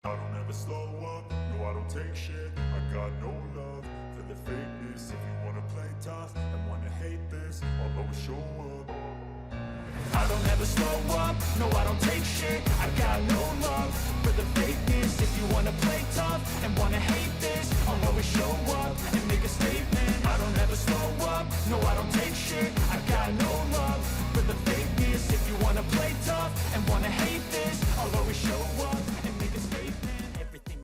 I don't ever slow up, no I don't take shit. I got no love for the fakeness. If you wanna play tough and wanna hate this, I'll always show up. I don't ever slow up, no I don't take shit. I got no love for the fakeness. If you wanna play tough and wanna hate this, I'll always show up and make a statement. I don't ever slow up, no I don't take shit. I got no love for the fakeness. If you wanna play tough and wanna hate this, I'll always show up and make a statement. Everything.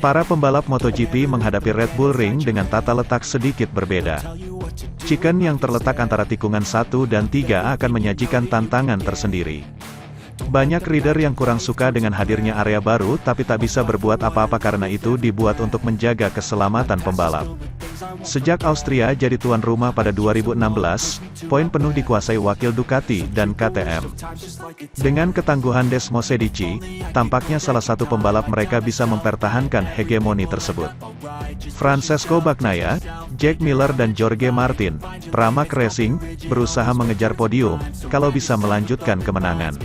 Para pembalap MotoGP menghadapi Red Bull Ring dengan tata letak sedikit berbeda. Chicken yang terletak antara tikungan 1 dan 3 akan menyajikan tantangan tersendiri. Banyak rider yang kurang suka dengan hadirnya area baru tapi tak bisa berbuat apa-apa karena itu dibuat untuk menjaga keselamatan pembalap. Sejak Austria jadi tuan rumah pada 2016, poin penuh dikuasai wakil Ducati dan KTM. Dengan ketangguhan Des Mosedici, tampaknya salah satu pembalap mereka bisa mempertahankan hegemoni tersebut. Francesco Bagnaia, Jack Miller dan Jorge Martin, Pramac Racing, berusaha mengejar podium, kalau bisa melanjutkan kemenangan.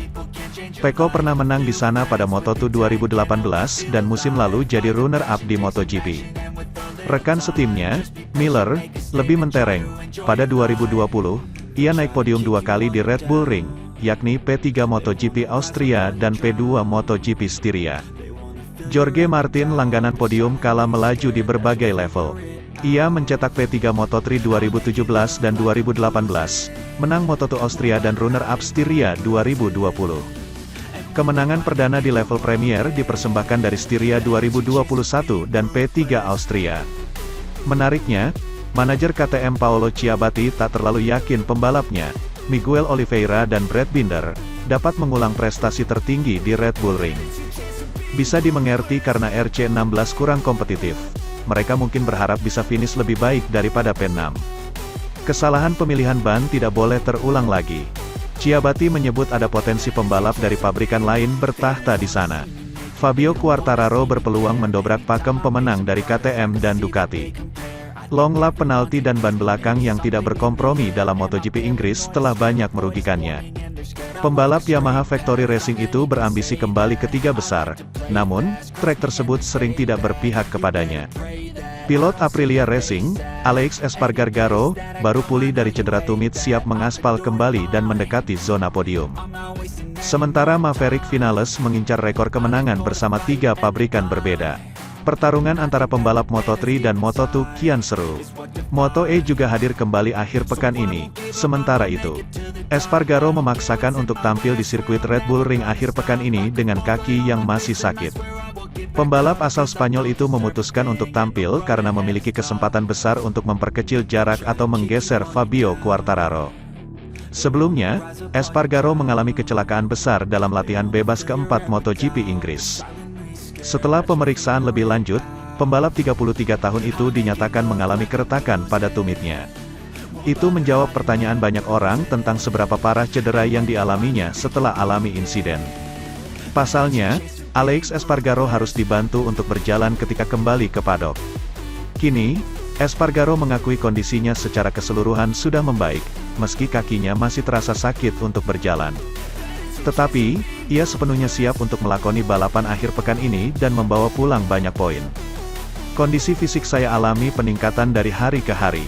Pecco pernah menang di sana pada Moto2 2018 dan musim lalu jadi runner-up di MotoGP. Rekan setimnya, Miller, lebih mentereng. Pada 2020, ia naik podium 2 kali di Red Bull Ring, yakni P3 MotoGP Austria dan P2 MotoGP Styria. Jorge Martin langganan podium kala melaju di berbagai level. Ia mencetak P3 Moto3 2017 dan 2018, menang Moto2 Austria dan runner-up Styria 2020. Kemenangan perdana di level Premier dipersembahkan dari Styria 2021 dan P3 Austria. Menariknya, manajer KTM Paolo Ciabatti tak terlalu yakin pembalapnya, Miguel Oliveira dan Brad Binder, dapat mengulang prestasi tertinggi di Red Bull Ring. Bisa dimengerti karena RC16 kurang kompetitif. Mereka mungkin berharap bisa finish lebih baik daripada P6. Kesalahan pemilihan ban tidak boleh terulang lagi. Ciabatti menyebut ada potensi pembalap dari pabrikan lain bertahta di sana. Fabio Quartararo berpeluang mendobrak pakem pemenang dari KTM dan Ducati. Long lap penalti dan ban belakang yang tidak berkompromi dalam MotoGP Inggris telah banyak merugikannya. Pembalap Yamaha Factory Racing itu berambisi kembali ke 3 besar, namun, trek tersebut sering tidak berpihak kepadanya. Pilot Aprilia Racing, Alex Espargaró, baru pulih dari cedera tumit siap mengaspal kembali dan mendekati zona podium. Sementara Maverick Vinales mengincar rekor kemenangan bersama 3 pabrikan berbeda. Pertarungan antara pembalap Moto3 dan Moto2 kian seru. Moto2 juga hadir kembali akhir pekan ini. Sementara itu, Espargaró memaksakan untuk tampil di sirkuit Red Bull Ring akhir pekan ini dengan kaki yang masih sakit. Pembalap asal Spanyol itu memutuskan untuk tampil karena memiliki kesempatan besar untuk memperkecil jarak atau menggeser Fabio Quartararo. Sebelumnya, Espargaró mengalami kecelakaan besar dalam latihan bebas keempat MotoGP Inggris. Setelah pemeriksaan lebih lanjut, pembalap 33 tahun itu dinyatakan mengalami keretakan pada tumitnya. Itu menjawab pertanyaan banyak orang tentang seberapa parah cedera yang dialaminya setelah alami insiden. Pasalnya, Alex Espargaró harus dibantu untuk berjalan ketika kembali ke paddock. Kini, Espargaró mengakui kondisinya secara keseluruhan sudah membaik, meski kakinya masih terasa sakit untuk berjalan. Tetapi, ia sepenuhnya siap untuk melakoni balapan akhir pekan ini dan membawa pulang banyak poin. Kondisi fisik saya alami peningkatan dari hari ke hari.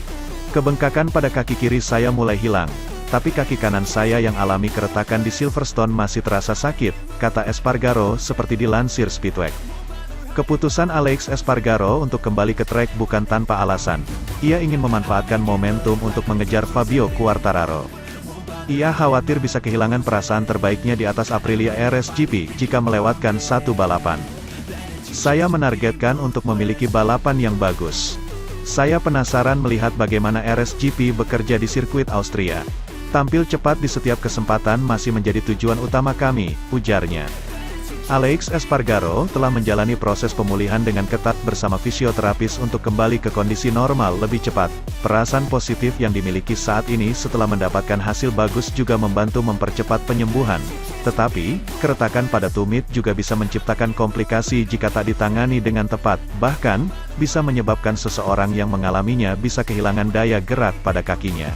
Kebengkakan pada kaki kiri saya mulai hilang, tapi kaki kanan saya yang alami keretakan di Silverstone masih terasa sakit, kata Espargaró seperti dilansir Speedweek. Keputusan Alex Espargaró untuk kembali ke trek bukan tanpa alasan. Ia ingin memanfaatkan momentum untuk mengejar Fabio Quartararo. Ia khawatir bisa kehilangan perasaan terbaiknya di atas Aprilia RSGP jika melewatkan satu balapan. Saya menargetkan untuk memiliki balapan yang bagus. Saya penasaran melihat bagaimana RSGP bekerja di sirkuit Austria. Tampil cepat di setiap kesempatan masih menjadi tujuan utama kami, ujarnya. Alex Espargaró telah menjalani proses pemulihan dengan ketat bersama fisioterapis untuk kembali ke kondisi normal lebih cepat. Perasaan positif yang dimiliki saat ini setelah mendapatkan hasil bagus juga membantu mempercepat penyembuhan. Tetapi, keretakan pada tumit juga bisa menciptakan komplikasi jika tak ditangani dengan tepat, bahkan, bisa menyebabkan seseorang yang mengalaminya bisa kehilangan daya gerak pada kakinya.